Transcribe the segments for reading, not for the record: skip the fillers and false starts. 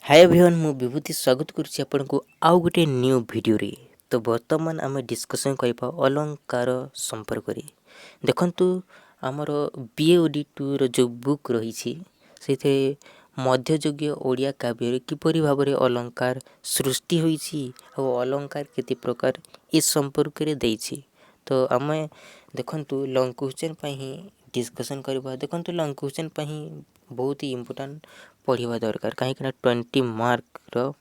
Hi everyone मु विभूति स्वागत करुच्ची आपनको आउ गोटे न्यू वीडियो रे। तो वर्तमान आम डिस्कसन करबा अलंकार संपर्क रे। देखंतु हमर बीएओडी 2 रो जो बुक रही से मध्ययुगीय ओडिया काव्य किपरि भाबरे अलंकार सृष्टि होईछि और अलंकार केते प्रकार इस संपर्क रे देछि। तो आमे देखंतु लॉन्ग क्वेश्चन पई ही डिस्कसन करबा। देखंतु लॉन्ग क्वेश्चन पई ही बहुत ही इंपोर्टेंट पढ़िबा दरकार काहे कि 20 मार्क रो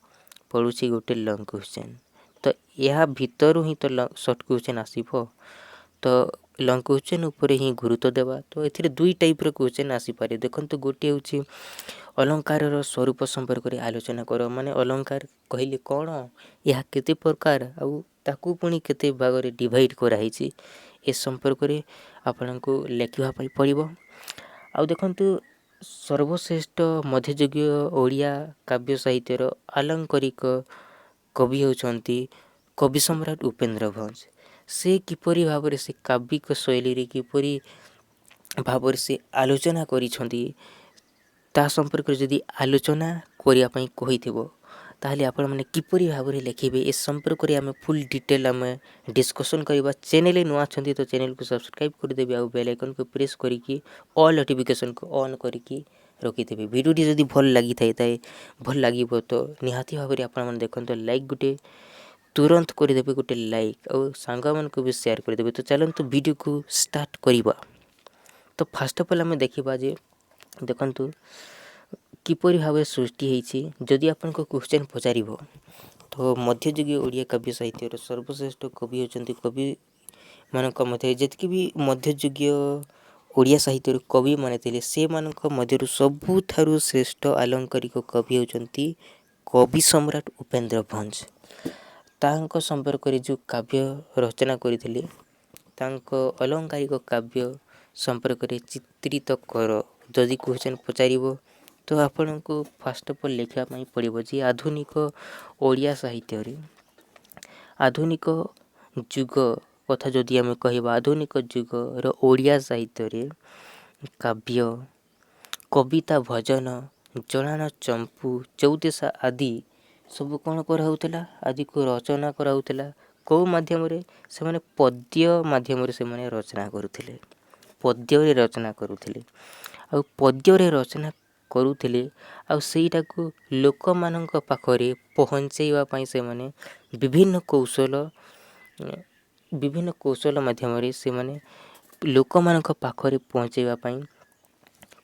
पडुछि गोटे लॉन्ग क्वेश्चन। तो यह भीतर ही तो शॉर्ट क्वेश्चन आसीबो। तो लॉन्ग क्वेश्चन ऊपर ही गुरुत्व देवा। तो एथिरे दुई टाइप रो क्वेश्चन आसी पारे। देखंतु गोटे होछि अलंकार रो स्वरूप संपर्क रे आलोचना करो माने अलंकार कहिले कोन यह केते प्रकार आ ताकू पुनी केते भाग रे डिवाइड करा हिछि ए संपर्क रे आपनको लेखिबा पई पड़िबो। आ देखंतु सर्वश्रेष्ठ मध्ययुगीय ओडिया काव्य साहित्यर आलंकारिक कवि होचंती कवि सम्राट उपेंद्र भंज। से किपरि भाबरे से काव्यिक शैली रे किपरि भाबरे से आलोचना करिसंती ता संपर्क जदि आलोचना करिया पई कहिथिबो ताहले आपण माने किपरि भाबरे लेखिबे ए संपर्क रे हमें फुल डिटेल हमें डिस्कशन करबा। चैनल ए नुआ छंती तो चैनल को सब्सक्राइब कर देबे आ बेल आइकन को प्रेस करिकि ऑल नोटिफिकेशन को ऑन करिकि रखि देबे। वीडियो टी जदि भल लागि थाई भल लागिबो तो निहाती भाबरे आपण माने देखंतो लाइक गुटे तुरंत कर देबे गुटे लाइक और सांगा मन को भी शेयर कर देबे। तो चलंतु वीडियो को स्टार्ट करिबा। तो फर्स्ट ऑफ ऑल हमें देखिबा जे देखंतु किपरि भाबरे सृष्टि हेछि। जदि आपन को क्वेश्चन पचारिबो तो मध्ययुगीय ओडिया काव्य साहित्यर सर्वश्रेष्ठ कवि होचंती कवि मानक मध्य जेतकी भी मध्ययुगीय ओडिया साहित्यर कवि माने थिले से मानक मध्यरु सबुठारु श्रेष्ठ आलंकारिक कवि होचंती कवि सम्राट उपेंद्र भंज। तांको संपर्क रे जो काव्य रचना करिथिले तांको अलंकारिक काव्य संपर्क रे चित्रित कर जदि क्वेश्चन पचारिबो तो आपनको फर्स्ट ऑफ ऑल लिखा पई पड़िबो जे आधुनिक ओडिया साहित्य रे आधुनिक जुग कथा जदि हमें कहबा आधुनिक जुग रो ओडिया साहित्य रे काव्य कविता भजन जलान चंपू चौदेशा आदि सब कोन कर होतला आदि को रचना कर होतला को माध्यम रे से माने पद्य माध्यम रे से माने रचना करूथिले पद्य रे रचना करूथिले आ पद्य रे रचना करूथिले आ सेटा को लोक मानक पाखरे पहुंचेवा पई से माने विभिन्न कौशल माध्यम रे से माने लोक मानक पाखरे पहुंचेवा पई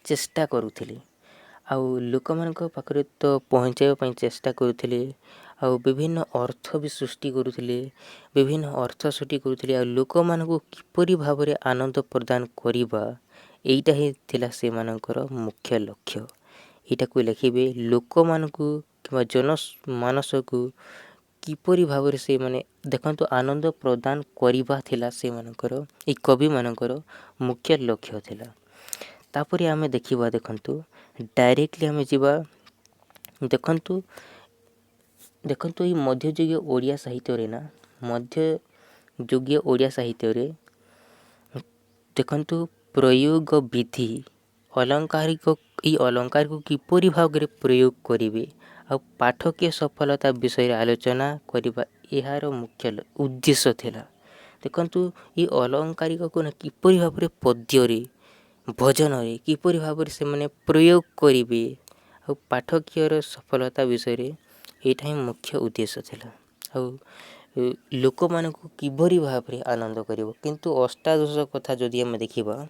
चेष्टा करूथिले आ लोक मानक पाखरे तो पहुंचेवा पई चेष्टा करूथिले आ विभिन्न अर्थ भी सृष्टि करूथिले विभिन्न अर्थ सृष्टि करूथिले आ लोक मानक किपरि भाबरे आनंद प्रदान करिबा एइटा ही थिला से मानकर मुख्य लक्ष्य। एटा को लेखिबे लोक मानकु किबा जन मानस को किपरि भाबरे से माने देखंतु आनंद प्रदान करिबा थिला से मानकर ए कवि मानकर मुख्य लक्ष्य थिला। तापरे हमें देखिबा देखंतु डायरेक्टली हमें जिबा देखंतु ए मध्ययुगीय ओडिया साहित्य रे ना मध्ययुगीय ओडिया साहित्य रे देखंतु प्रयोग विधि अलंकारिक ई अलंकार को किपरि भाग रे प्रयोग करिवे आ पाठकीय सफलता विषय आलोचना करिबा एहार मुख्य उद्देश्य थिला। देखंतु ई अलंकारिक को ना किपरि भाग रे पद्य रे भजन रे किपरि भाग रे से माने प्रयोग करिवे आ पाठकीय सफलता विषय रे एटा ही मुख्य उद्देश्य थिला। आ लोक मानकु किपरि भाव रे आनंद करिवो किंतु अष्टादश कथा जदि हम देखिबा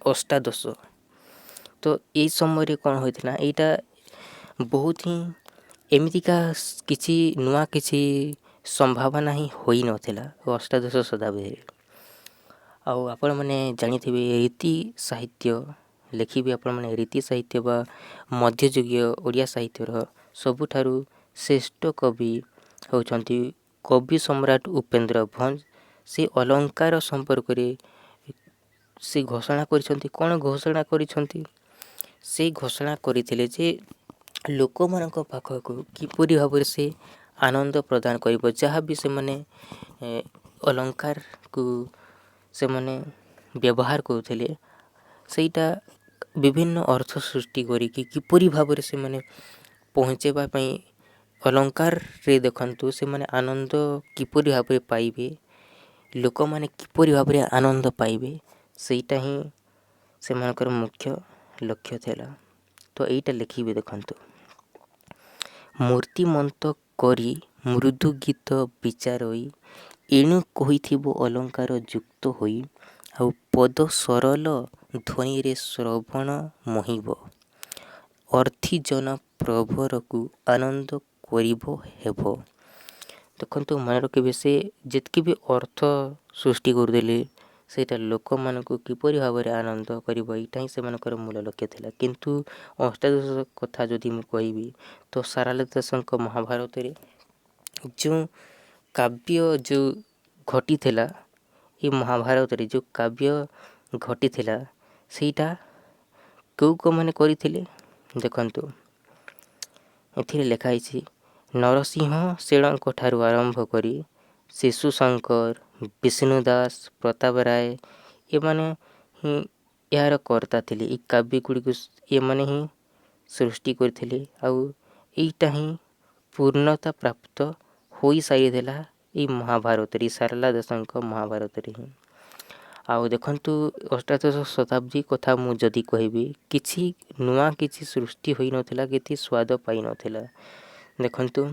अष्टादश तो ए समय रे कोन होइथिला एटा बहुत ही एमितिका किछि नुआ किछि संभावना ही होई नथिला अष्टादश शताब्दी रे। आ आपण माने जानिथिबे रीति साहित्य लेखिबे आपण माने रीति साहित्य बा मध्ययुगीय ओडिया साहित्य रो सबुठारु श्रेष्ठ कवि होचंती कवि सम्राट उपेंद्र भंज। से अलंकार संपर्क रे से घोषणा करिसंती कोन घोषणा करिसंती से घोषणा करिथिले जे लोक मानक पाखकु किपरि भाबरे से आनंद प्रदान करिवो जहाँ भी से माने अलंकार को से माने व्यवहार करुथिले सेटा विभिन्न अर्थ सृष्टि करिकि किपरि भाबरे से माने ପହଞ୍ଚାଇବା ପାଇଁ अलंकार देखु से माने आनंद किपरि भाव पाइबे लोकमाने किपरि भाव आनंद पाइबे सेटा ही से मानकर मुख्य लक्ष्य थिला। तो एटा लिखिबे देखंतु मूर्तिमंत करी मृदु गीत विचारई एणु कहिथिबो अलंकार युक्त होई आ पद सरल ध्वनि रे श्रवण मोहिब अर्थी जन प्रभर को आनंद करिबो हेबो। देखंतु मन रखिबे से जितकी भी अर्थ सृष्टि करदेले सेटा लोक मानक किपरि भाव आनंद करिबो एटा ही से मानकर मूल लक्ष्य थिला। किंतु अष्टादश कथा जदि मु कहिबी तो सारला दासक महाभारत रे जो काव्य जो घटी थिला ये महाभारत रे जो काव्य घटी थिला सेटा कौ को माने करिथिले देखंतु एथिरे लेखा आइछि नरसिंह सेणଙ୍କ ଠାରୁ आरंभ करी शिशु शंकर विष्णुदास प्रताप राय एमाने ही यार कर्ता थिले। ई काव्य गुडी को एमाने ही सृष्टि करथिले आउ एटा ही पूर्णता प्राप्त होई सारी देला ई महाभारत रे सारला दासଙ୍କ महाभारत रे ही। आउ देखंतु अष्टादश शताब्दी कथा मु जदि कहिबी किछि नुआ किछि सृष्टि होई नथिला किछि स्वाद पाई नथिला। देखंतु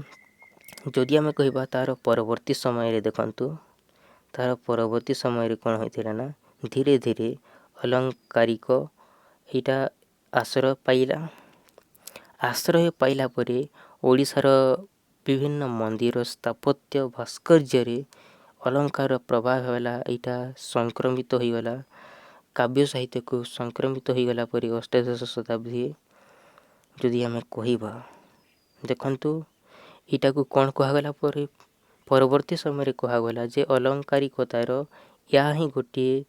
जदि आमे कहिबा तार परवर्ती समय रे देखंतु तार परवर्ती समय रे कोन होइथिला ना धीरे धीरे अलंकारिक एटा आश्रय पाइला परे ओडिसा रो विभिन्न मंदिर स्थापत्य भास्कर्य रे अलंकार प्रभाव होला एटा संक्रमित होई गला काव्य साहित्य को संक्रमित होई गला परे अष्टादश शताब्दी जदि आमे कहिबा देखंतु एटा को कोन कहा गला परे परवर्ती समय रे कहा गला जे अलंकारिकतार या ही गोटे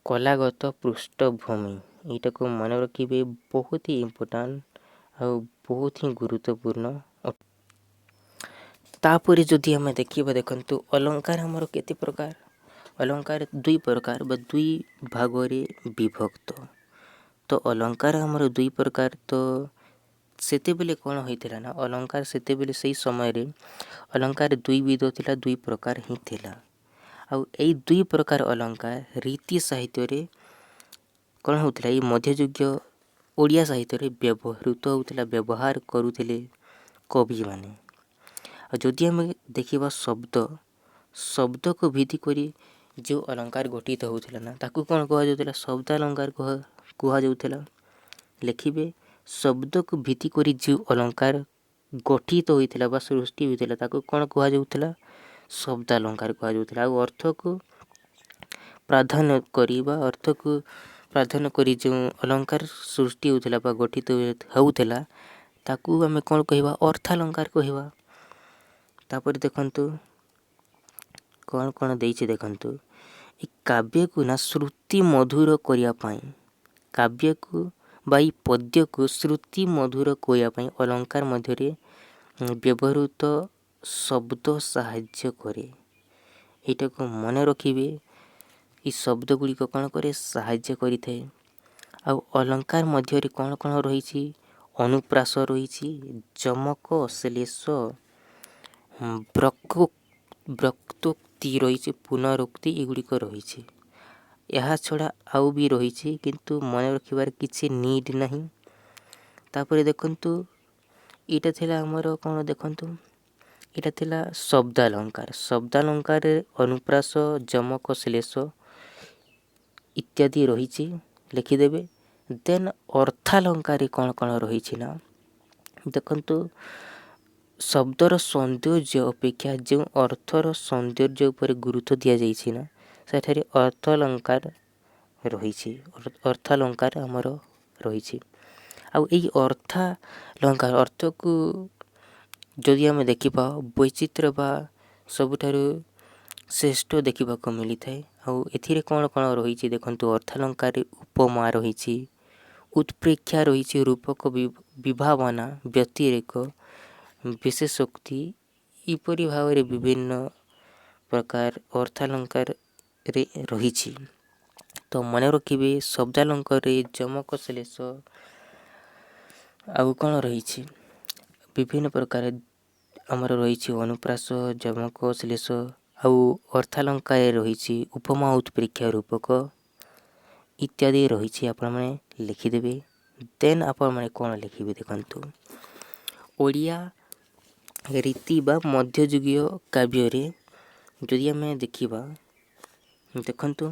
कलागत पृष्ठभूमि एटा को मन रखिबे बहुत ही इम्पोर्टेंट और बहुत ही गुरुत्वपूर्ण। तापरे जदि हमें देखिबा देखंतु अलंकार हमर केते प्रकार अलंकार दुई प्रकार बा दुई भाग रे विभक्त। तो अलंकार हमर दुई प्रकार तो सेते बेले कोन होइथिला ना अलंकार सेते बेले सही समय रे अलंकार दुई विध थिला दुई प्रकार ही थिला। आ एई दुई प्रकार अलंकार रीति साहित्य रे कोन होउथिला ई मध्ययुगीय ओडिया साहित्य रे व्यवहृत होउथिला व्यवहार करूथिले कवि माने। आ जदि हम देखिबा शब्द को भित्ति करी जो अलंकार गठित होउथिला ना ताकू कोन कहवा जाउथिला शब्द अलंकार कहवा जाउथिला। लिखिबे शब्द को भित्ति करी जो अलंकार गठित होइथिला बा सृष्टि होइथिला ताकू कोन कहवा जाउथिला शब्द अलंकार कहवा जाउथिला। आ अर्थ को प्राधान्य करी बा अर्थ को प्राधान्य करी जो अलंकार सृष्टि होइथिला बा गठित होउथिला ताकू हमें कोन कहिबा अर्थ अलंकार कहिबा। तापर देखंतु कोन कोन देइछि देखंतु ई काव्य को ना श्रुति मधुर करिया पई काव्य को बाई पद्य को श्रुति मधुर करिया पई अलंकार मध्य रे व्यवहृत शब्द सहाय्य करे। एटा को मन रखिबे ई शब्द गुडी को कोन करे सहाय्य करिथे। आ अलंकार मध्य रे कोन कोन रहिछि अनुप्रास रहिछि जमक श्लेष ब्रक्तोक्ति रहिछि पुनरुक्ति एगुडी को रहिछि। यह छड़ा आउ भी रहिछि किंतु मन रखिबार किछि नीड नहीं। तापर देखंतु एटा थिला हमर कोन देखंतु एटा थिला शब्द अलंकार रे अनुप्रास जमक श्लेष इत्यादि रहिछि लिखि देबे। देन अर्थालंकार रे कोन कोन रहिछि ना देखंतु शब्दर सौंदर्य अपेक्षा जो अर्थर सौंदर्य ऊपर गुरुत्व दिया जाइछि ना सेठारे अर्थालंकार रहिछि अर्थालंकार हमर रहिछि। आ एई अर्थालंकार अर्थ को जदि हम देखिबा वैचित्र बा सबुठारु श्रेष्ठ देखिबा को मिली थाए। आ एथिरे कोन कोन रहिछि देखंतु अर्थालंकार रे उपमा रहिछि उत्प्रेक्षा रहिछि रूपक विभावना व्यतिरेक विशेषोक्ति इपरि भाव रे विभिन्न प्रकार अर्थालंकार रे रहिछि। तो मन रखिबे शब्दालंकार रे जमक श्लेष आउ कोन रहिछि ବିଭିନ୍ନ ପ୍ରକାର ଆମର ରହିଛି ଅନୁପ୍ରାସ, ଯମକ, ଶ୍ଲେଷ ଆଉ ଅର୍ଥାଲଙ୍କାରେ ରହିଛି ଉପମା, ଉତ୍ପ୍ରେକ୍ଷା, ରୂପକ ଇତ୍ୟାଦି ରହିଛି। ଆପଣମାନେ ଲେଖିଦେବେ। ଦେନ୍ ଆପଣମାନେ କ'ଣ ଲେଖିବେ ଦେଖନ୍ତୁ। ଓଡ଼ିଆ ରୀତି ବା ମଧ୍ୟଯୁଗୀୟ କାବ୍ୟରେ ଯଦି ଆମେ ଦେଖିବା, ଦେଖନ୍ତୁ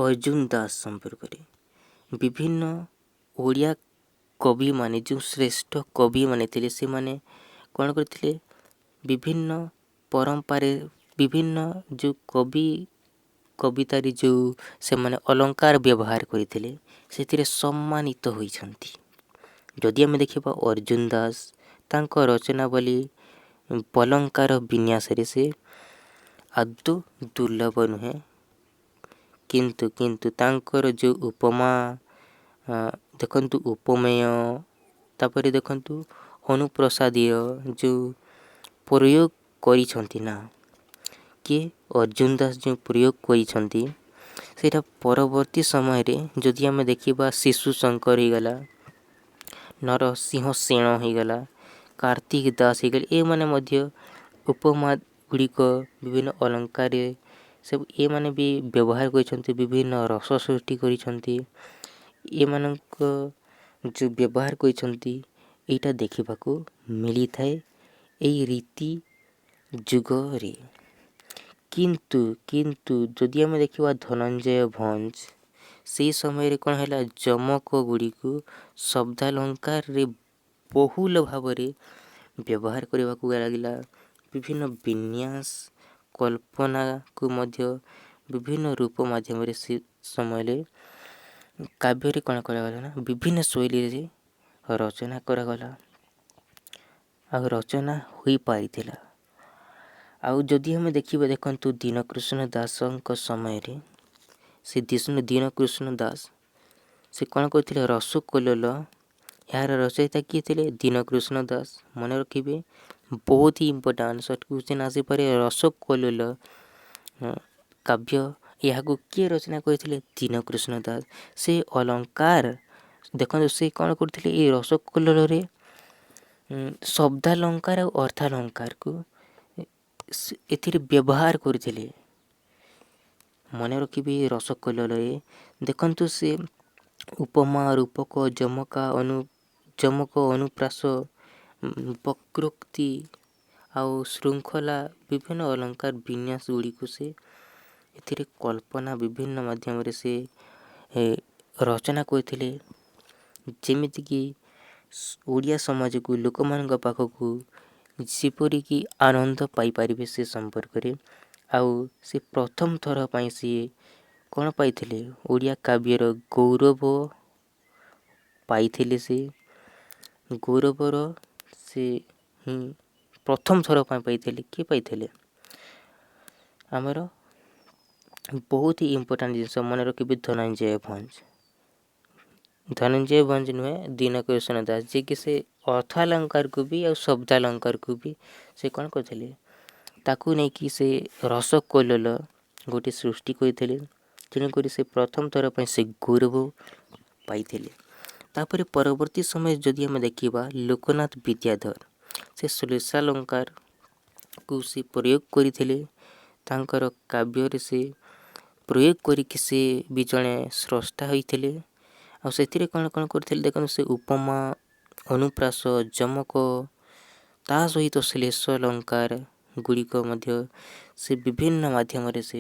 ଅର୍ଜୁନ ଦାସ ସମ୍ପର୍କରେ ବିଭିନ୍ନ ଓଡ଼ିଆ କବିମାନେ, ଯେଉଁ ଶ୍ରେଷ୍ଠ କବିମାନେ ଥିଲେ, ସେମାନେ କ'ଣ କରିଥିଲେ, ବିଭିନ୍ନ ପରମ୍ପରାରେ ବିଭିନ୍ନ ଯେଉଁ କବିତାରେ ଯେଉଁ ସେମାନେ ଅଲଙ୍କାର ବ୍ୟବହାର କରିଥିଲେ, ସେଥିରେ ସମ୍ମାନିତ ହୋଇଛନ୍ତି। ଯଦି ଆମେ ଦେଖିବା ଅର୍ଜୁନ ଦାସ, ତାଙ୍କ ରଚନାବଳୀ ଅଲଙ୍କାର ବିନ୍ୟାସରେ ସେ ଆଦୌ ଦୁର୍ଲଭ ନୁହେଁ। କିନ୍ତୁ ତାଙ୍କର ଯେଉଁ ଉପମା, ଦେଖନ୍ତୁ ଉପମେୟ, ତାପରେ ଦେଖନ୍ତୁ ଅନୁପ୍ରସାଦୀୟ ଯେଉଁ ପ୍ରୟୋଗ କରିଛନ୍ତି ନା, କିଏ ଅର୍ଜୁନ ଦାସ ଯେଉଁ ପ୍ରୟୋଗ କରିଛନ୍ତି, ସେଇଟା ପରବର୍ତ୍ତୀ ସମୟରେ ଯଦି ଆମେ ଦେଖିବା ଶିଶୁ ଶଙ୍କର ହେଇଗଲା, ନରସିଂହ ସେଣ ହେଇଗଲା, କାର୍ତ୍ତିକ ଦାସ ହେଇଗଲେ, ଏମାନେ ମଧ୍ୟ ଉପମା ଗୁଡ଼ିକ ବିଭିନ୍ନ ଅଲଙ୍କାରରେ ସବୁ ଏମାନେ ବି ବ୍ୟବହାର କରିଛନ୍ତି, ବିଭିନ୍ନ ରସ ସୃଷ୍ଟି କରିଛନ୍ତି। ଏମାନଙ୍କ ଯେଉଁ ବ୍ୟବହାର କରିଛନ୍ତି, ଏଇଟା ଦେଖିବାକୁ ମିଳିଥାଏ ଏଇ ରୀତି ଯୁଗରେ। କିନ୍ତୁ ଯଦି ଆମେ ଦେଖିବା ଧନଞ୍ଜୟ ଭଞ୍ଜ, ସେହି ସମୟରେ କ'ଣ ହେଲା, ଯମକ ଗୁଡ଼ିକୁ ଶବ୍ଦାଲଙ୍କାରରେ ବହୁଳ ଭାବରେ ବ୍ୟବହାର କରିବାକୁ ଲାଗିଲା। ବିଭିନ୍ନ ବିନ୍ୟାସ କଳ୍ପନାକୁ ମଧ୍ୟ ବିଭିନ୍ନ ରୂପ ମାଧ୍ୟମରେ ସେ ସମୟରେ କାବ୍ୟରେ କ'ଣ କରାଗଲା ନା, ବିଭିନ୍ନ ଶୈଳୀରେ ରଚନା କରାଗଲା ଆଉ ରଚନା ହୋଇପାରିଥିଲା। ଆଉ ଯଦି ଆମେ ଦେଖିବା, ଦେଖନ୍ତୁ ଦୀନକୃଷ୍ଣ ଦାସଙ୍କ ସମୟରେ ସେ ଦୀନକୃଷ୍ଣ ଦାସ ସେ କ'ଣ କରିଥିଲେ, ରସକଲୋଲ, ଏହାର ରଚୟିତା କିଏ ଥିଲେ, ଦୀନକୃଷ୍ଣ ଦାସ। ମନେ ରଖିବେ, ବହୁତ ହି ଇମ୍ପୋର୍ଟାଣ୍ଟ ସର୍ଟ କ୍ୱେଶ୍ଚିନ୍ ଆସିପାରେ। ରସକଲୋଲ କାବ୍ୟ, ଏହାକୁ କିଏ ରଚନା କରିଥିଲେ, ଦୀନକୃଷ୍ଣ ଦାସ। ସେ ଅଲଙ୍କାର ଦେଖନ୍ତୁ, ସେ କ'ଣ କରୁଥିଲେ, ଏଇ ରସକଲୋଲରେ ଶବ୍ଦାଲଙ୍କାର ଆଉ ଅର୍ଥାଲଙ୍କାରକୁ ଏଥିରେ ବ୍ୟବହାର କରିଥିଲେ। ମନେ ରଖିବେ, ରସକଲୋଲରେ ଦେଖନ୍ତୁ ସେ ଉପମା, ରୂପକ, ଯମକ, ଅନୁପ୍ରାସ, ବକ୍ରୋକ୍ତି ଆଉ ଶୃଙ୍ଖଳା, ବିଭିନ୍ନ ଅଲଙ୍କାର ବିନ୍ୟାସ ଗୁଡ଼ିକୁ ସେ ଏଥିରେ କଳ୍ପନା ବିଭିନ୍ନ ମାଧ୍ୟମରେ ସେ ରଚନା କରିଥିଲେ, ଯେମିତିକି ଓଡ଼ିଆ ସମାଜକୁ, ଲୋକମାନଙ୍କ ପାଖକୁ ଯେପରିକି ଆନନ୍ଦ ପାଇପାରିବେ ସେ ସମ୍ପର୍କରେ। ଆଉ ସେ ପ୍ରଥମ ଥର ପାଇଁ ସିଏ କ'ଣ ପାଇଥିଲେ, ଓଡ଼ିଆ କାବ୍ୟର ଗୌରବ ପାଇଥିଲେ। ସେ ଗୌରବର ସେ ହିଁ ପ୍ରଥମ ଥର ପାଇଁ ପାଇଥିଲେ। କିଏ ପାଇଥିଲେ, ଆମର ବହୁତ ହି ଇମ୍ପୋର୍ଟାଣ୍ଟ ଜିନିଷ ମନେ ରଖିବେ, ଧନଞ୍ଜୟ ଭଞ୍ଜ ନୁହେଁ, ଦୀନକୃଷ୍ଣ ଦାସ, ଯିଏକି ସେ ଅର୍ଥାଲଙ୍କାରକୁ ବି ଆଉ ଶବ୍ଦାଲଙ୍କାରକୁ ବି ସେ କ'ଣ କରିଥିଲେ, ତାକୁ ନେଇକି ସେ ରସକଲୋଲ ଗୋଟେ ସୃଷ୍ଟି କରିଥିଲେ। ତେଣୁକରି ସେ ପ୍ରଥମ ଥର ପାଇଁ ସେ ଗୌରବ ପାଇଥିଲେ। ତାପରେ ପରବର୍ତ୍ତୀ ସମୟରେ ଯଦି ଆମେ ଦେଖିବା, ଲୋକନାଥ ବିଦ୍ୟାଧର ସେ ଶ୍ଲେଷାଲଙ୍କାରକୁ ସେ ପ୍ରୟୋଗ କରିଥିଲେ। ତାଙ୍କର କାବ୍ୟରେ ସେ ପ୍ରୟୋଗ କରିକି ସେ ବି ଜଣେ ସ୍ରଷ୍ଟା ହୋଇଥିଲେ। ଆଉ ସେଥିରେ କ'ଣ କରିଥିଲେ, ଦେଖନ୍ତୁ ସେ ଉପମା, ଅନୁପ୍ରାସ, ଯମକ, ତା ସହିତ ଶ୍ଲେଷ ଅଲଙ୍କାର ଗୁଡ଼ିକ ମଧ୍ୟ ସେ ବିଭିନ୍ନ ମାଧ୍ୟମରେ ସେ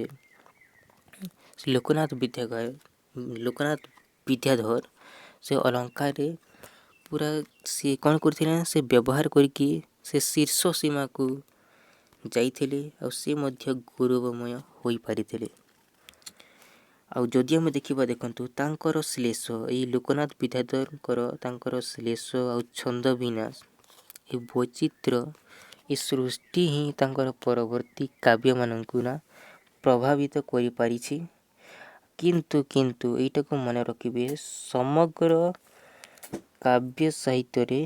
ଲୋକନାଥ ବିଦ୍ୟାଧର ସେ ଅଲଙ୍କାରରେ ପୁରା ସିଏ କ'ଣ କରିଥିଲେ ନା, ସେ ବ୍ୟବହାର କରିକି ସେ ଶୀର୍ଷ ସୀମାକୁ ଯାଇଥିଲେ ଆଉ ସେ ମଧ୍ୟ ଗୌରବମୟ ହୋଇପାରିଥିଲେ। ଆଉ ଯଦି ଆମେ ଦେଖିବା, ଦେଖନ୍ତୁ ତାଙ୍କର ଶ୍ଲେଷ, ଏଇ ଲୋକନାଥ ବିଦ୍ୟାଧରଙ୍କର ତାଙ୍କର ଶ୍ଲେଷ ଆଉ ଛନ୍ଦ ବିନ୍ୟାସ, ଏ ବୈଚିତ୍ର୍ୟ, ଏ ସୃଷ୍ଟି ହିଁ ତାଙ୍କର ପରବର୍ତ୍ତୀ କାବ୍ୟମାନଙ୍କୁ ନା ପ୍ରଭାବିତ କରିପାରିଛି। କିନ୍ତୁ ଏଇଟାକୁ ମନେ ରଖିବେ, ସମଗ୍ର କାବ୍ୟ ସାହିତ୍ୟରେ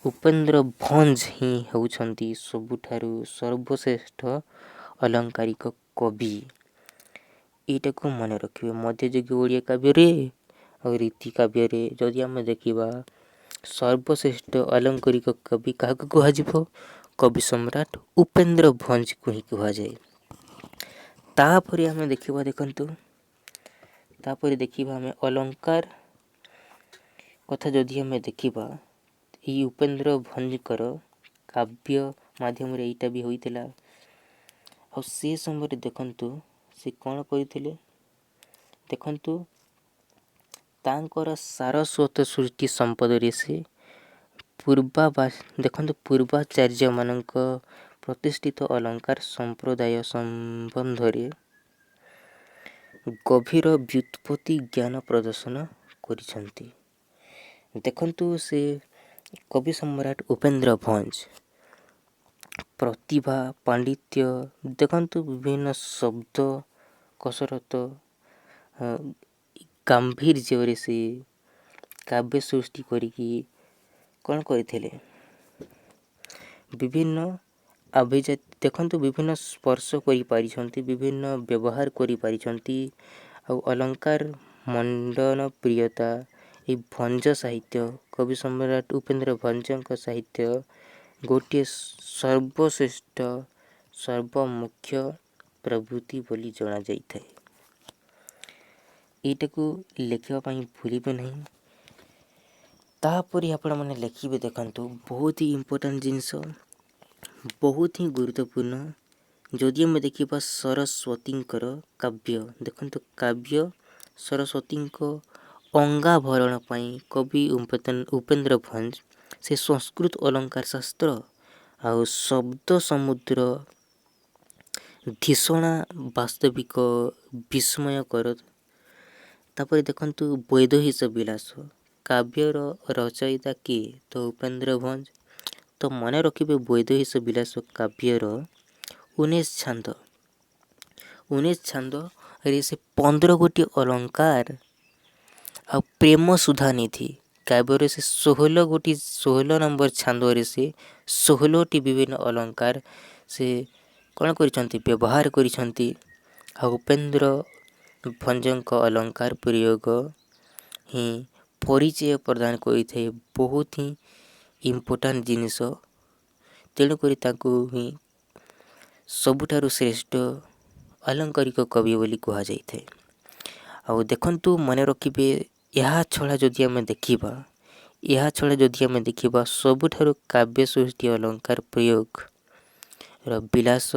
ଉପେନ୍ଦ୍ର ଭଞ୍ଜ ହିଁ ହେଉଛନ୍ତି ସବୁଠାରୁ ସର୍ବଶ୍ରେଷ୍ଠ ଅଲଙ୍କାରିକ କବି। ଏଇଟାକୁ ମନେ ରଖିବେ। ମଧ୍ୟଯୁଗୀୟ ଓଡ଼ିଆ କାବ୍ୟରେ ଆଉ ରୀତି କାବ୍ୟରେ ଯଦି ଆମେ ଦେଖିବା, ସର୍ବଶ୍ରେଷ୍ଠ ଆଲଙ୍କରିକ କବି କାହାକୁ କୁହାଯିବ? କବି ସମ୍ରାଟ ଉପେନ୍ଦ୍ର ଭଞ୍ଜକୁ ହିଁ କୁହାଯାଏ। ତାପରେ ଆମେ ଦେଖନ୍ତୁ ତାପରେ ଦେଖିବା ଆମେ ଅଲଙ୍କାର କଥା ଯଦି ଆମେ ଦେଖିବା, ଏହି ଉପେନ୍ଦ୍ର ଭଞ୍ଜଙ୍କର କାବ୍ୟ ମାଧ୍ୟମରେ ଏଇଟା ବି ହୋଇଥିଲା। ଆଉ ସେ ସମୟରେ ଦେଖନ୍ତୁ ସେ କ'ଣ କରିଥିଲେ, ଦେଖନ୍ତୁ ତାଙ୍କର ସାରସ୍ୱତ ସୃଷ୍ଟି ସମ୍ପଦରେ ସେ ପୂର୍ବାଚାର୍ଯ୍ୟମାନଙ୍କ ପ୍ରତିଷ୍ଠିତ ଅଲଙ୍କାର ସମ୍ପ୍ରଦାୟ ସମ୍ବନ୍ଧରେ ଗଭୀର ବ୍ୟୁତ୍ପତ୍ତି ଜ୍ଞାନ ପ୍ରଦର୍ଶନ କରିଛନ୍ତି। ଦେଖନ୍ତୁ ସେ କବି ସମ୍ରାଟ ଉପେନ୍ଦ୍ର ଭଞ୍ଜ ପ୍ରତିଭା ପାଣ୍ଡିତ୍ୟ ଦେଖନ୍ତୁ ବିଭିନ୍ନ ଶବ୍ଦ କସରତ ଗାମ୍ଭୀର୍ଯ୍ୟରେ ସେ କାବ୍ୟ ସୃଷ୍ଟି କରିକି କ'ଣ କରିଥିଲେ, ବିଭିନ୍ନ ଦେଖନ୍ତୁ ବିଭିନ୍ନ ସ୍ପର୍ଶ କରିପାରିଛନ୍ତି, ବିଭିନ୍ନ ବ୍ୟବହାର କରିପାରିଛନ୍ତି। ଆଉ ଅଲଙ୍କାର ମଣ୍ଡନ ପ୍ରିୟତା ଏହି ଭଞ୍ଜ ସାହିତ୍ୟ କବି ସମ୍ରାଟ ଉପେନ୍ଦ୍ର ଭଞ୍ଜଙ୍କ ସାହିତ୍ୟ ଗୋଟିଏ ସର୍ବଶ୍ରେଷ୍ଠ ସର୍ବମୁଖ୍ୟ ପ୍ରବୃତ୍ତି ବୋଲି ଜଣାଯାଇଥାଏ। ଏଇଟାକୁ ଲେଖିବା ପାଇଁ ଭୁଲିବେ ନାହିଁ। ତାପରେ ଆପଣମାନେ ଲେଖିବେ, ଦେଖନ୍ତୁ ବହୁତ ହି ଇମ୍ପୋର୍ଟାଣ୍ଟ ଜିନିଷ, ବହୁତ ହିଁ ଗୁରୁତ୍ୱପୂର୍ଣ୍ଣ। ଯଦି ଆମେ ଦେଖିବା ସରସ୍ୱତୀଙ୍କର କାବ୍ୟ, ଦେଖନ୍ତୁ କାବ୍ୟ ସରସ୍ୱତୀଙ୍କ ଅଙ୍ଗାଭରଣ ପାଇଁ କବି ଉପେନ୍ଦ୍ର ଭଞ୍ଜ ସେ ସଂସ୍କୃତ ଅଲଙ୍କାର ଶାସ୍ତ୍ର ଆଉ ଶବ୍ଦ ସମୁଦ୍ର ଧିଷଣା ବାସ୍ତବିକ ବିସ୍ମୟକର। ତାପରେ ଦେଖନ୍ତୁ ବୈଦେହୀଶ ବିଳାସ କାବ୍ୟର ରଚୟିତା କିଏ? ତ ଉପେନ୍ଦ୍ର ଭଞ୍ଜ। ତ ମନେ ରଖିବେ ବୈଦେହୀଶ ବିଳାସ କାବ୍ୟର 19 ଛାନ୍ଦରେ ସେ 15 ଗୋଟି ଅଲଙ୍କାର ଆଉ ପ୍ରେମ ସୁଧାନିଧି କାବ୍ୟରେ ସେ 16 ନମ୍ବର ଛାନ୍ଦରେ ସେ 16ଟି ବିଭିନ୍ନ ଅଲଙ୍କାର ସେ କ'ଣ କରିଛନ୍ତି, ବ୍ୟବହାର କରିଛନ୍ତି। ଆଉ ଉପେନ୍ଦ୍ର ଭଞ୍ଜଙ୍କ ଅଲଙ୍କାର ପ୍ରୟୋଗ ହିଁ ପରିଚୟ ପ୍ରଦାନ କରିଥାଏ, ବହୁତ ହିଁ ଇମ୍ପୋର୍ଟାଣ୍ଟ ଜିନିଷ। ତେଣୁକରି ତାଙ୍କୁ ହିଁ ସବୁଠାରୁ ଶ୍ରେଷ୍ଠ ଆଲଙ୍କରିକ କବି ବୋଲି କୁହାଯାଇଥାଏ। ଆଉ ଦେଖନ୍ତୁ ମନେ ରଖିବେ, ଏହା ଛଡ଼ା ଯଦି ଆମେ ଦେଖିବା ସବୁଠାରୁ କାବ୍ୟ ସୃଷ୍ଟି ଅଲଙ୍କାର ପ୍ରୟୋଗର ବିଳାସ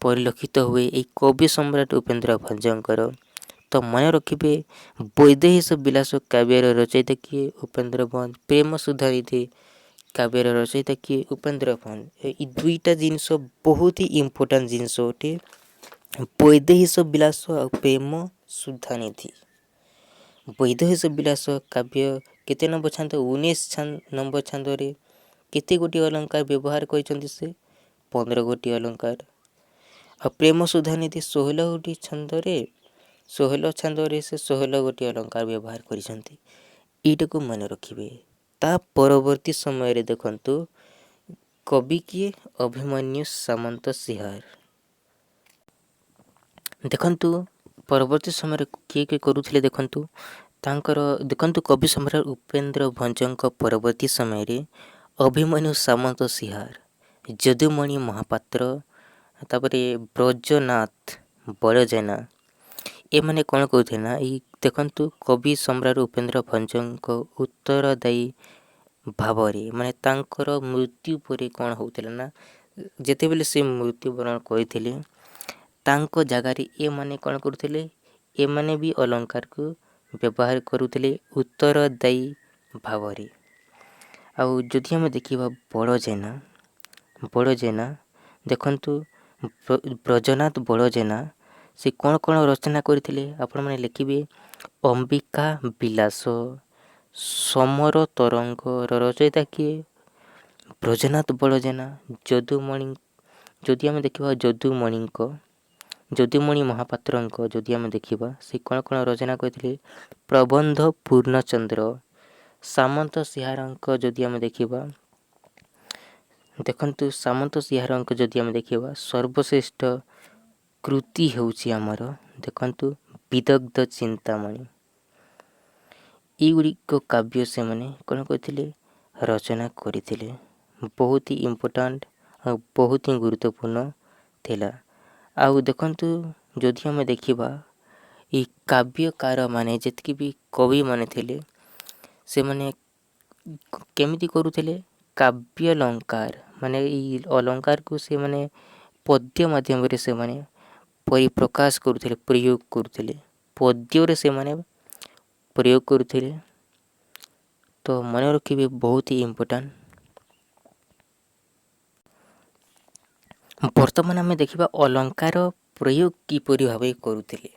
ପରିଲକ୍ଷିତ ହୁଏ ଏହି କବି ସମ୍ରାଟ ଉପେନ୍ଦ୍ର ଭଞ୍ଜଙ୍କର। ତ ମନେ ରଖିବେ ବୈଦେହୀଶ ବିଳାସ କାବ୍ୟର ରଚୟିତା କିଏ? ଉପେନ୍ଦ୍ର ଭଞ୍ଜ। ପ୍ରେମ ସୁଧାନିଧି କାବ୍ୟର ରଚୟିତା କିଏ? ଉପେନ୍ଦ୍ର ଭଞ୍ଜ। ଏଇ ଦୁଇଟା ଜିନିଷ ବହୁତ ହି ଇମ୍ପୋର୍ଟାଣ୍ଟ ଜିନିଷ ଅଟେ। ବୈଦେହୀଶ ବିଳାସ ଆଉ ପ୍ରେମ ସୁଧାନିଧି। ବୈଦେହୀଶ ବିଳାସ କାବ୍ୟ କେତେ ନମ୍ବର ଛାନ୍ଦ? 19 ନମ୍ବର ଛାନ୍ଦରେ କେତେ ଗୋଟି ଅଲଙ୍କାର ବ୍ୟବହାର କରିଛନ୍ତି ସେ? 15 ଗୋଟି ଅଲଙ୍କାର। ଆଉ ପ୍ରେମ ସୁଧାନିଧି 16 ଛାନ୍ଦରେ ସେ 16 ଗୋଟି ଅଲଙ୍କାର ବ୍ୟବହାର କରିଛନ୍ତି। ଏଇଟାକୁ ମନେ ରଖିବେ। ତା ପରବର୍ତ୍ତୀ ସମୟରେ ଦେଖନ୍ତୁ କବି କିଏ? ଅଭିମନ୍ୟୁ ସାମନ୍ତ ସିଂହାର। ଦେଖନ୍ତୁ ପରବର୍ତ୍ତୀ ସମୟରେ କିଏ କରୁଥିଲେ, ଦେଖନ୍ତୁ କବି ସମ୍ରାଟ ଉପେନ୍ଦ୍ର ଭଞ୍ଜଙ୍କ ପରବର୍ତ୍ତୀ ସମୟରେ ଅଭିମନ୍ୟୁ ସାମନ୍ତ ସିଂହାର, ଯଦୁମଣି ମହାପାତ୍ର, ତାପରେ ବ୍ରଜନାଥ ବଡ଼ଜେନା ଏମାନେ କ'ଣ କରୁଥିଲେ ନା, ଏଇ ଦେଖନ୍ତୁ କବି ସମ୍ରାଟ ଉପେନ୍ଦ୍ର ଭଞ୍ଜଙ୍କ ଉତ୍ତରଦାୟୀ ଭାବରେ ମାନେ ତାଙ୍କର ମୃତ୍ୟୁ ପରେ କ'ଣ ହେଉଥିଲା ନା, ଯେତେବେଳେ ସେ ମୃତ୍ୟୁବରଣ କରିଥିଲେ ତାଙ୍କ ଜାଗାରେ ଏମାନେ କ'ଣ କରୁଥିଲେ, ଏମାନେ ବି ଅଲଙ୍କାରକୁ ବ୍ୟବହାର କରୁଥିଲେ ଉତ୍ତରଦାୟୀ ଭାବରେ। ଆଉ ଯଦି ଆମେ ଦେଖିବା ବଡ଼ଜେନା ଦେଖନ୍ତୁ ବ୍ରଜନାଥ ବଡ଼ଜେନା ସେ କ'ଣ ରଚନା କରିଥିଲେ, ଆପଣମାନେ ଲେଖିବେ। ଅମ୍ବିକା ବିଳାସ, ସମର ତରଙ୍ଗର ରଚୟିତା କିଏ? ବ୍ରଜନାଥ ବଡ଼ଜେନା। ଯଦି ଆମେ ଦେଖିବା ଯଦୁମଣି ମହାପାତ୍ରଙ୍କ ଯଦି ଆମେ ଦେଖିବା ସେ କ'ଣ ରଚନା କରିଥିଲେ? ପ୍ରବନ୍ଧ ପୂର୍ଣ୍ଣଚନ୍ଦ୍ର। ସାମନ୍ତ ସିଂହାରଙ୍କ ଯଦି ଆମେ ଦେଖିବା, ଦେଖନ୍ତୁ ସାମନ୍ତ ସିଂହାରଙ୍କ ଯଦି ଆମେ ଦେଖିବା ସର୍ବଶ୍ରେଷ୍ଠ କୃତି ହେଉଛି ଆମର ଦେଖନ୍ତୁ ବିଦଗ୍ଧ ଚିନ୍ତାମଣି। ଏଇଗୁଡ଼ିକ କାବ୍ୟ ସେମାନେ କ'ଣ କରିଥିଲେ, ରଚନା କରିଥିଲେ। ବହୁତ ହି ଇମ୍ପୋର୍ଟାଣ୍ଟ ଆଉ ବହୁତ ହିଁ ଗୁରୁତ୍ୱପୂର୍ଣ୍ଣ ଥିଲା। ଆଉ ଦେଖନ୍ତୁ, ଯଦି ଆମେ ଦେଖିବା ଏଇ କାବ୍ୟକାରମାନେ ଯେତିକି ବି କବିମାନେ ଥିଲେ, ସେମାନେ କେମିତି କରୁଥିଲେ, କାବ୍ୟ ଅଲଙ୍କାର ମାନେ ଏଇ ଅଲଙ୍କାରକୁ ସେମାନେ ପଦ୍ୟ ମାଧ୍ୟମରେ ସେମାନେ ପରିପ୍ରକାଶ କରୁଥିଲେ, ପ୍ରୟୋଗ କରୁଥିଲେ, ପଦ୍ୟରେ ସେମାନେ ପ୍ରୟୋଗ କରୁଥିଲେ। ତ ମନେ ରଖିବେ, ବହୁତ ହି ଇମ୍ପୋର୍ଟାଣ୍ଟ। ବର୍ତ୍ତମାନ ଆମେ ଦେଖିବା ଅଲଙ୍କାର ପ୍ରୟୋଗ କିପରି ଭାବେ କରୁଥିଲେ।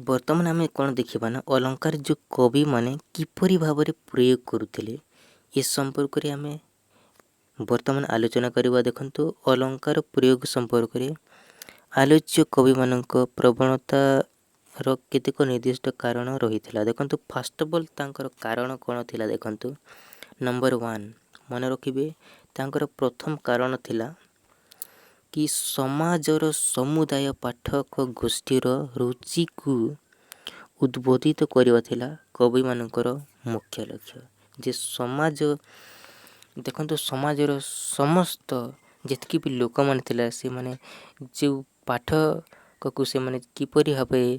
ବର୍ତ୍ତମାନ ଆମେ କ'ଣ ଦେଖିବା ନା, ଅଲଙ୍କାର ଯେଉଁ କବିମାନେ କିପରି ଭାବରେ ପ୍ରୟୋଗ କରୁଥିଲେ ଏ ସମ୍ପର୍କରେ ଆମେ ବର୍ତ୍ତମାନ ଆଲୋଚନା କରିବା। ଦେଖନ୍ତୁ, ଅଲଙ୍କାର ପ୍ରୟୋଗ ସମ୍ପର୍କରେ ଆଲୋଚ୍ୟ କବିମାନଙ୍କ ପ୍ରବଣତାର କେତେକ ନିର୍ଦ୍ଦିଷ୍ଟ କାରଣ ରହିଥିଲା। ଦେଖନ୍ତୁ, ଫାଷ୍ଟ ଅଫ୍ ଅଲ୍ ତାଙ୍କର କାରଣ କ'ଣ ଥିଲା ଦେଖନ୍ତୁ। ନମ୍ବର 1 ମନେ ରଖିବେ, ତାଙ୍କର ପ୍ରଥମ କାରଣ ଥିଲା କି ସମାଜର ସମୁଦାୟ ପାଠକ ଗୋଷ୍ଠୀର ରୁଚିକୁ ଉଦ୍ବୋଧିତ କରିବା ଥିଲା କବିମାନଙ୍କର ମୁଖ୍ୟ ଲକ୍ଷ୍ୟ। ଯେ ସମାଜ, ଦେଖନ୍ତୁ, ସମାଜର ସମସ୍ତ ଯେତିକି ବି ଲୋକମାନେ ଥିଲା, ସେମାନେ ଯେଉଁ ପାଠକକୁ ସେମାନେ କିପରି ଭାବରେ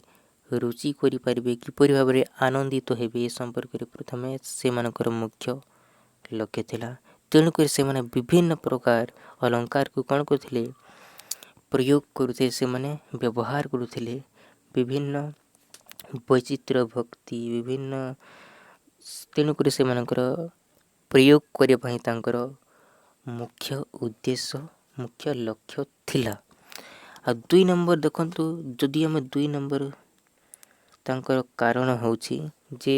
ରୁଚି କରିପାରିବେ, କିପରି ଭାବରେ ଆନନ୍ଦିତ ହେବେ, ଏ ସମ୍ପର୍କରେ ପ୍ରଥମେ ସେମାନଙ୍କର ମୁଖ୍ୟ ଲକ୍ଷ୍ୟ ଥିଲା। ତେଣୁକରି ସେମାନେ ବିଭିନ୍ନ ପ୍ରକାର ଅଲଙ୍କାରକୁ କ'ଣ କରୁଥିଲେ, ପ୍ରୟୋଗ କରୁଥିଲେ, ସେମାନେ ବ୍ୟବହାର କରୁଥିଲେ। ବିଭିନ୍ନ ବୈଚିତ୍ର୍ୟ ଭକ୍ତି ବିଭିନ୍ନ, ତେଣୁକରି ସେମାନଙ୍କର ପ୍ରୟୋଗ କରିବା ପାଇଁ ତାଙ୍କର ମୁଖ୍ୟ ଉଦ୍ଦେଶ୍ୟ, ମୁଖ୍ୟ ଲକ୍ଷ୍ୟ ଥିଲା। ଆଉ 2 ନମ୍ବର ଦେଖନ୍ତୁ, ଯଦି ଆମେ 2 ନମ୍ବର ତାଙ୍କର କାରଣ ହେଉଛି ଯେ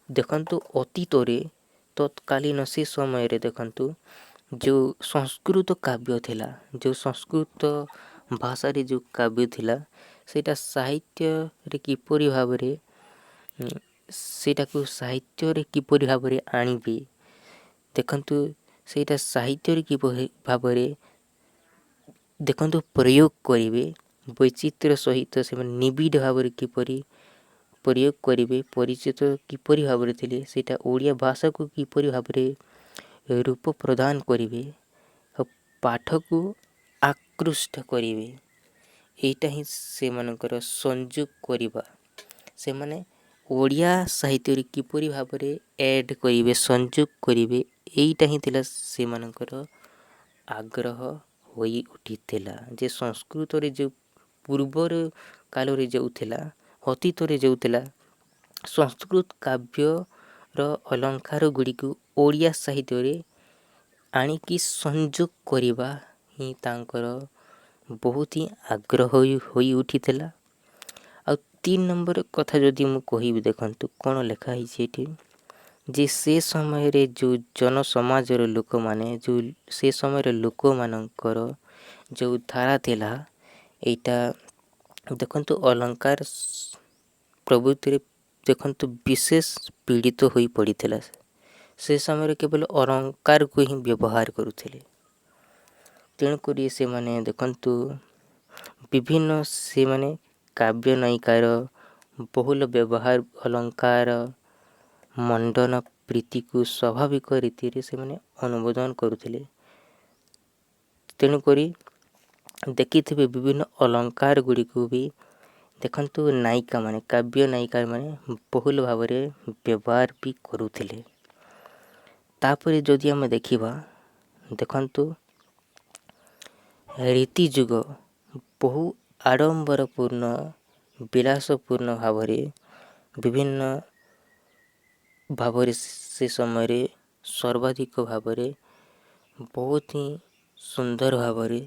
ଦେଖନ୍ତୁ, ଅତୀତରେ ତତ୍କାଳୀନ ସେ ସମୟରେ ଦେଖନ୍ତୁ ଯେଉଁ ସଂସ୍କୃତ କାବ୍ୟ ଥିଲା, ଯେଉଁ ସଂସ୍କୃତ ଭାଷାରେ ଯେଉଁ କାବ୍ୟ ଥିଲା, ସେଇଟା ସାହିତ୍ୟରେ କିପରି ଭାବରେ ସେଇଟାକୁ ସାହିତ୍ୟରେ କିପରି ଭାବରେ ଆଣିବେ, ଦେଖନ୍ତୁ ସେଇଟା ସାହିତ୍ୟରେ କିପରି ଭାବରେ ଦେଖନ୍ତୁ ପ୍ରୟୋଗ କରିବେ, ବୈଚିତ୍ର୍ୟ ସହିତ ସେମାନେ ନିବିଡ଼ ଭାବରେ କିପରି ପ୍ରୟୋଗ କରିବେ, ପରିଚିତ କିପରି ଭାବରେ ଥିଲେ, ସେଇଟା ଓଡ଼ିଆ ଭାଷାକୁ କିପରି ଭାବରେ ରୂପ ପ୍ରଦାନ କରିବେ ଆଉ ପାଠକୁ ଆକୃଷ୍ଟ କରିବେ, ଏଇଟା ହିଁ ସେମାନଙ୍କର ସଂଯୋଗ କରିବା। ସେମାନେ ଓଡ଼ିଆ ସାହିତ୍ୟରେ କିପରି ଭାବରେ ଆଡ଼୍ କରିବେ, ସଂଯୋଗ କରିବେ, ଏଇଟା ହିଁ ଥିଲା ସେମାନଙ୍କର ଆଗ୍ରହ ହୋଇ ଉଠିଥିଲା। ଯେ ସଂସ୍କୃତରେ ଯେଉଁ ପୂର୍ବର କାଳରେ ଯେଉଁଥିଲା, ଅତୀତରେ ଯେଉଁଥିଲା, ସଂସ୍କୃତ କାବ୍ୟର ଅଲଙ୍କାର ଗୁଡ଼ିକୁ ଓଡ଼ିଆ ସାହିତ୍ୟରେ ଆଣିକି ସଂଯୋଗ କରିବା ହିଁ ତାଙ୍କର ବହୁତ ହିଁ ଆଗ୍ରହ ହୋଇ ଉଠିଥିଲା। ଆଉ 3 ନମ୍ବର କଥା ଯଦି ମୁଁ କହିବି, ଦେଖନ୍ତୁ କ'ଣ ଲେଖା ହେଇଛି ଏଠି, ଯେ ସେ ସମୟରେ ଯେଉଁ ଜନସମାଜର ଲୋକମାନେ, ଯେଉଁ ସେ ସମୟରେ ଲୋକମାନଙ୍କର ଯେଉଁ ଧାରା ଥିଲା, ଏଇଟା ଦେଖନ୍ତୁ ଅଲଙ୍କାର ପ୍ରଭୃତିରେ ଦେଖନ୍ତୁ ବିଶେଷ ପୀଡ଼ିତ ହୋଇ ପଡ଼ିଥିଲା। ସେ ସମୟରେ କେବଳ ଅଲଙ୍କାରକୁ ହିଁ ବ୍ୟବହାର କରୁଥିଲେ। ତେଣୁକରି ସେମାନେ ଦେଖନ୍ତୁ ବିଭିନ୍ନ ସେମାନେ କାବ୍ୟ ନାୟିକାର ବହୁଳ ବ୍ୟବହାର, ଅଲଙ୍କାର ମଣ୍ଡନ ପ୍ରୀତିକୁ ସ୍ୱାଭାବିକ ରୀତିରେ ସେମାନେ ଅନୁମୋଦନ କରୁଥିଲେ। ତେଣୁକରି ଦେଖିଥିବେ ବିଭିନ୍ନ ଅଲଙ୍କାର ଗୁଡ଼ିକୁ ବି ଦେଖନ୍ତୁ ନାୟିକାମାନେ, କାବ୍ୟ ନାୟିକାମାନେ ବହୁଳ ଭାବରେ ବ୍ୟବହାର ବି କରୁଥିଲେ। ତାପରେ ଯଦି ଆମେ ଦେଖିବା, ଦେଖନ୍ତୁ ରୀତି ଯୁଗ ବହୁ ଆଡ଼ମ୍ବରପୂର୍ଣ୍ଣ ବିଳାସପୂର୍ଣ୍ଣ ଭାବରେ ବିଭିନ୍ନ ଭାବରେ ସେ ସମୟରେ ସର୍ବାଧିକ ଭାବରେ ବହୁତ ହିଁ ସୁନ୍ଦର ଭାବରେ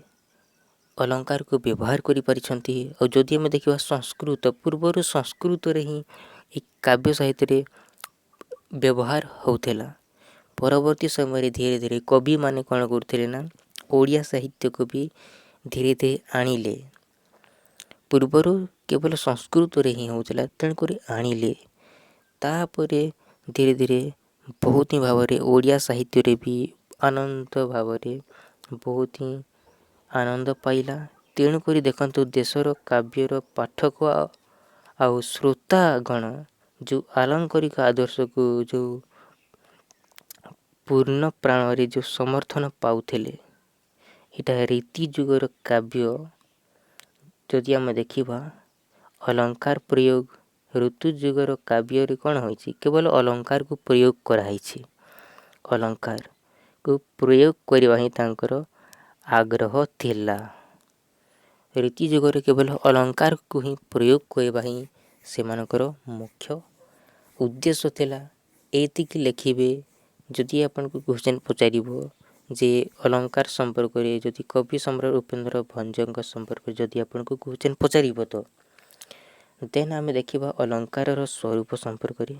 ଅଲଙ୍କାରକୁ ବ୍ୟବହାର କରିପାରିଛନ୍ତି। ଆଉ ଯଦି ଆମେ ଦେଖିବା ସଂସ୍କୃତ ପୂର୍ବରୁ, ସଂସ୍କୃତରେ ହିଁ ଏ କାବ୍ୟ ସାହିତ୍ୟରେ ବ୍ୟବହାର ହେଉଥିଲା। ପରବର୍ତ୍ତୀ ସମୟରେ ଧୀରେ ଧୀରେ କବିମାନେ କ'ଣ କରୁଥିଲେ ନା, ଓଡ଼ିଆ ସାହିତ୍ୟକୁ ବି ଧୀରେ ଧୀରେ ଆଣିଲେ। ପୂର୍ବରୁ କେବଳ ସଂସ୍କୃତରେ ହିଁ ହେଉଥିଲା, ତେଣୁକରି ଆଣିଲେ। ତାପରେ ଧୀରେ ଧୀରେ ବହୁତ ହିଁ ଭାବରେ ଓଡ଼ିଆ ସାହିତ୍ୟରେ ବି ଆନନ୍ଦ ଭାବରେ ବହୁତ ହିଁ ଆନନ୍ଦ ପାଇଲା। ତେଣୁକରି ଦେଖନ୍ତୁ ଦେଶର କାବ୍ୟର ପାଠକ ଆଉ ଶ୍ରୋତାଗଣ ଯେଉଁ ଆଲଙ୍କରିକ ଆଦର୍ଶକୁ ଯେଉଁ ପୂର୍ଣ୍ଣ ପ୍ରାଣରେ ଯେଉଁ ସମର୍ଥନ ପାଉଥିଲେ, ଏଇଟା ରୀତି ଯୁଗର କାବ୍ୟ। ଯଦି ଆମେ ଦେଖିବା ଅଲଙ୍କାର ପ୍ରୟୋଗ ଋତୁ ଯୁଗର କାବ୍ୟରେ କ'ଣ ହୋଇଛି, କେବଳ ଅଲଙ୍କାରକୁ ପ୍ରୟୋଗ କରାହେଇଛି। ଅଲଙ୍କାରକୁ ପ୍ରୟୋଗ କରିବା ହିଁ ତାଙ୍କର ଆଗ୍ରହ ଥିଲା। ରୀତି ଯୁଗରେ କେବଳ ଅଲଙ୍କାରକୁ ହିଁ ପ୍ରୟୋଗ କରିବା ହିଁ ସେମାନଙ୍କର ମୁଖ୍ୟ ଉଦ୍ଦେଶ୍ୟ ଥିଲା। ଏତିକି ଲେଖିବେ। ଯଦି ଆପଣଙ୍କୁ କ୍ୱେଶ୍ଚନ୍ ପଚାରିବ ଯେ ଅଲଙ୍କାର ସମ୍ପର୍କରେ, ଯଦି କବି ସମ୍ରାଟ ଉପେନ୍ଦ୍ର ଭଞ୍ଜଙ୍କ ସମ୍ପର୍କରେ ଯଦି ଆପଣଙ୍କୁ କ୍ୱେଶ୍ଚନ୍ ପଚାରିବ, ତ ଦେନ୍ ଆମେ ଦେଖିବା ଅଲଙ୍କାରର ସ୍ୱରୂପ ସମ୍ପର୍କରେ।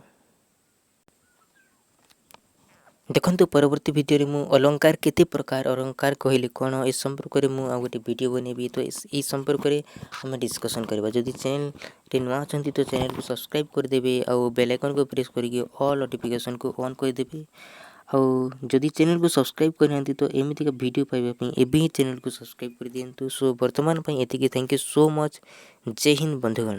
ଦେଖନ୍ତୁ ପରବର୍ତ୍ତୀ ଭିଡ଼ିଓରେ ମୁଁ ଅଲଙ୍କାର କେତେ ପ୍ରକାର, ଅଲଙ୍କାର କହିଲେ କ'ଣ, ଏ ସମ୍ପର୍କରେ ମୁଁ ଆଉ ଗୋଟେ ଭିଡ଼ିଓ ବନେଇବି। ତ ଏହି ସମ୍ପର୍କରେ ଆମେ ଡିସ୍କସନ୍ କରିବା। ଯଦି ଚ୍ୟାନେଲ୍ରେ ନୂଆ ଅଛନ୍ତି ତ ଚ୍ୟାନେଲ୍କୁ ସବସ୍କ୍ରାଇବ୍ କରିଦେବେ, ଆଉ ବେଲ୍ ଆଇକନ୍କୁ ପ୍ରେସ୍ କରିକି ଅଲ୍ ନୋଟିଫିକେସନ୍କୁ ଅନ୍ କରିଦେବେ। ଆଉ ଯଦି ଚ୍ୟାନେଲ୍କୁ ସବସ୍କ୍ରାଇବ୍ କରିନାହାନ୍ତି ତ ଏମିତିକା ଭିଡ଼ିଓ ପାଇବା ପାଇଁ ଏବେ ହିଁ ଚ୍ୟାନେଲ୍କୁ ସବସ୍କ୍ରାଇବ୍ କରିଦିଅନ୍ତୁ। ସୋ ବର୍ତ୍ତମାନ ପାଇଁ ଏତିକି। Thank you so much. ଜୟ ହିନ୍ଦ ବନ୍ଧୁଗଣ।